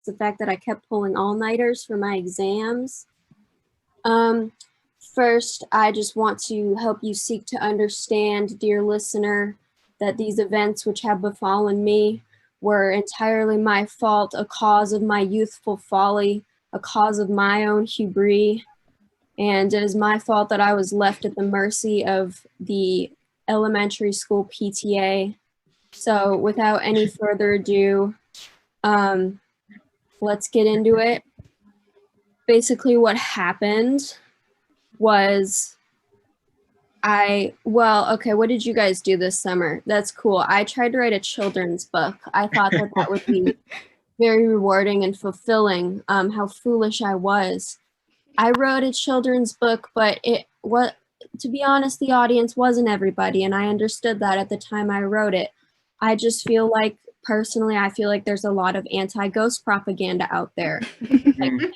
the fact that I kept pulling all-nighters for my exams. First, I just want to help you seek to understand, dear listener, that these events which have befallen me were entirely my fault, a cause of my youthful folly, a cause of my own hubris, and it is my fault that I was left at the mercy of the elementary school PTA. So without any further ado, let's get into it. Basically what happened was okay, what did you guys do this summer? That's cool. I tried to write a children's book. I thought that that would be very rewarding and fulfilling. How foolish I was. I wrote a children's book, but to be honest, the audience wasn't everybody, and I understood that at the time I wrote it. I just feel like, personally, I feel like there's a lot of anti-ghost propaganda out there. Like,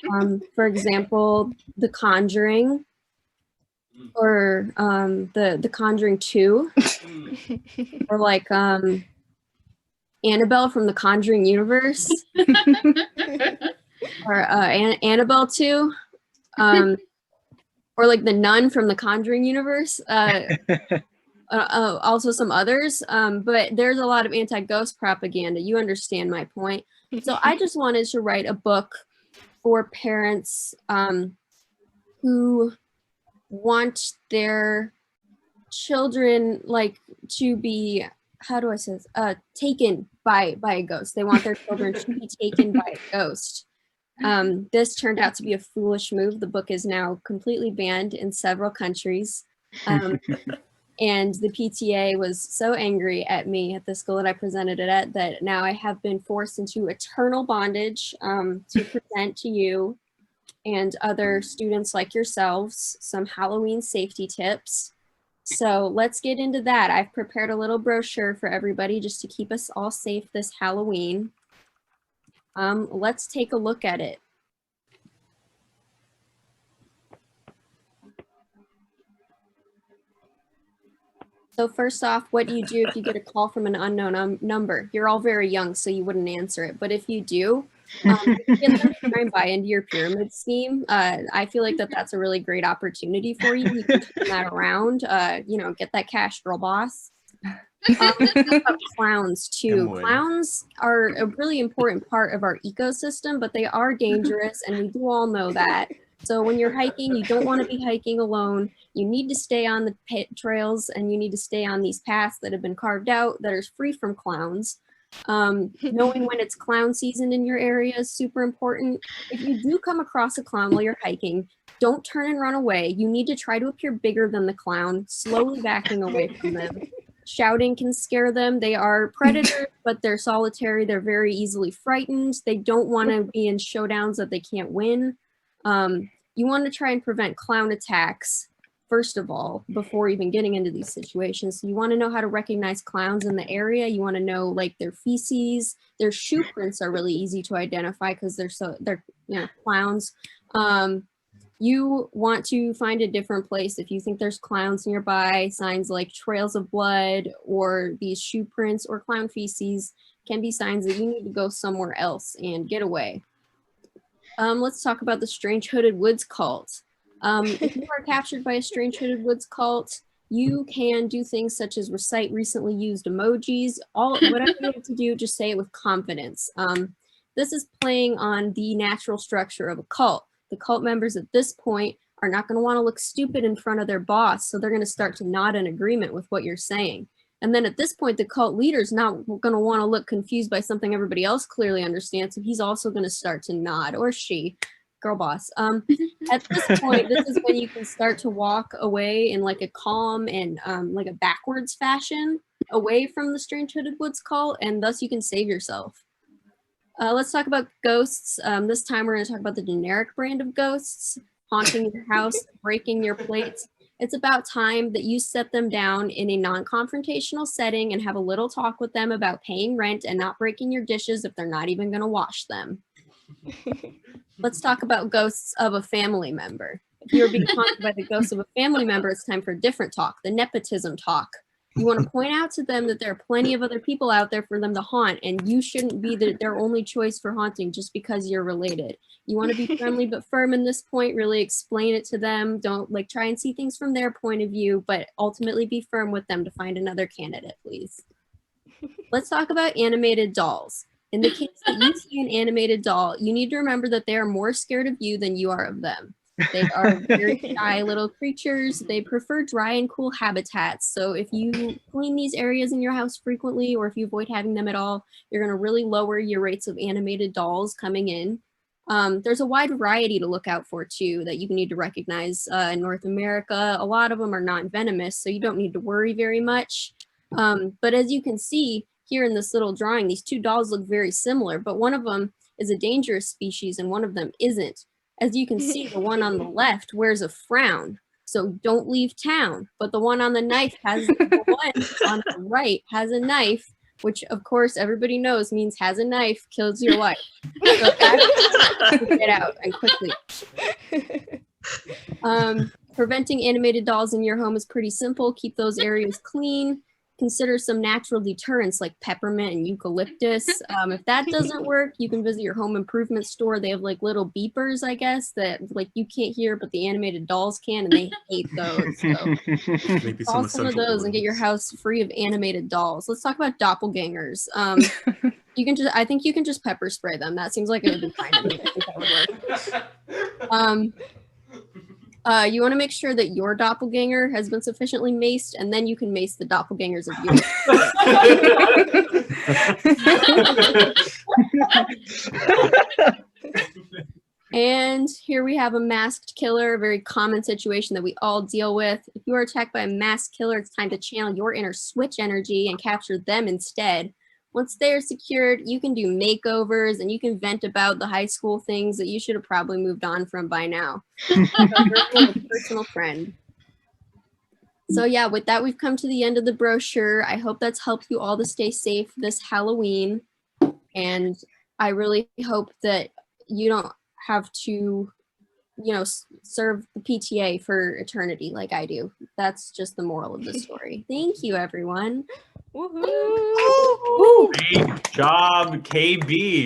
for example, The Conjuring, or the Conjuring 2, or like Annabelle from the Conjuring universe, or Annabelle 2, or like the Nun from the Conjuring universe. Also some others, but there's a lot of anti-ghost propaganda. You understand my point. So I just wanted to write a book for parents who want their children to be, how do I say this, taken by a ghost. They want their children to be taken by a ghost. This turned out to be a foolish move. The book is now completely banned in several countries. And the PTA was so angry at me at the school that I presented it at that now I have been forced into eternal bondage to present to you and other students like yourselves some Halloween safety tips. So let's get into that. I've prepared a little brochure for everybody just to keep us all safe this Halloween. Let's take a look at it. So first off, what do you do if you get a call from an unknown number? You're all very young, so you wouldn't answer it. But if you do, you get them to try and buy into your pyramid scheme. I feel like that's a really great opportunity for you. You can turn that around, get that cash, girl boss. About clowns too. Clowns are a really important part of our ecosystem, but they are dangerous, and we do all know that. So when you're hiking, you don't want to be hiking alone. You need to stay on the trails, and you need to stay on these paths that have been carved out that are free from clowns. Knowing when it's clown season in your area is super important. If you do come across a clown while you're hiking, don't turn and run away. You need to try to appear bigger than the clown, slowly backing away from them. Shouting can scare them. They are predators, but they're solitary. They're very easily frightened. They don't want to be in showdowns that they can't win. You want to try and prevent clown attacks, first of all, before even getting into these situations. So you want to know how to recognize clowns in the area. You want to know like their feces. Their shoe prints are really easy to identify because they're clowns. You want to find a different place. If you think there's clowns nearby, signs like trails of blood or these shoe prints or clown feces can be signs that you need to go somewhere else and get away. Let's talk about the Strange Hooded Woods cult. If you are captured by a Strange Hooded Woods cult, you can do things such as recite recently used emojis. Whatever you have to do, just say it with confidence. This is playing on the natural structure of a cult. The cult members at this point are not going to want to look stupid in front of their boss, so they're going to start to nod in agreement with what you're saying. And then at this point, the cult leader's not going to want to look confused by something everybody else clearly understands, so he's also going to start to nod, or she, girl boss. At this point, this is when you can start to walk away in like a calm and like a backwards fashion away from the Strange Hooded Woods cult, and thus you can save yourself. Let's talk about ghosts. This time we're going to talk about the generic brand of ghosts, haunting your house, breaking your plates. It's about time that you set them down in a non-confrontational setting and have a little talk with them about paying rent and not breaking your dishes if they're not even going to wash them. Let's talk about ghosts of a family member. If you're being haunted by the ghost of a family member, it's time for a different talk, the nepotism talk. You want to point out to them that there are plenty of other people out there for them to haunt, and you shouldn't be their only choice for haunting just because you're related. You want to be friendly but firm in this point, really explain it to them. Don't like try and see things from their point of view, but ultimately be firm with them to find another candidate, please. Let's talk about animated dolls. In the case that you see an animated doll, you need to remember that they are more scared of you than you are of them. They are very shy little creatures. They prefer dry and cool habitats. So if you clean these areas in your house frequently, or if you avoid having them at all, you're going to really lower your rates of animated dolls coming in. There's a wide variety to look out for too that you need to recognize. In North America, a lot of them are not venomous, so you don't need to worry very much. But as you can see here in this little drawing, these two dolls look very similar, but one of them is a dangerous species and one of them isn't. As you can see, the one on the left wears a frown, so don't leave town. But the one on the one on the right has a knife, which of course everybody knows means has a knife, kills your life. So get out and quickly. Preventing animated dolls in your home is pretty simple. Keep those areas clean. Consider some natural deterrents like peppermint and eucalyptus. If that doesn't work, you can visit your home improvement store. They have like little beepers, I guess, that like you can't hear, but the animated dolls can, and they hate those. So Maybe call some of those and get your house free of animated dolls. Let's talk about doppelgangers. I think you can just pepper spray them. That seems like it would be fine to me. I think that would work. You want to make sure that your doppelganger has been sufficiently maced, and then you can mace the doppelgangers of yours. And here we have a masked killer, a very common situation that we all deal with. If you are attacked by a masked killer, it's time to channel your inner switch energy and capture them instead. Once they are secured, you can do makeovers and you can vent about the high school things that you should have probably moved on from by now. Personal friend. So yeah, with that, we've come to the end of the brochure. I hope that's helped you all to stay safe this Halloween. And I really hope that you don't have to, serve the PTA for eternity like I do. That's just the moral of the story. Thank you, everyone. Woohoo! Great job, KB.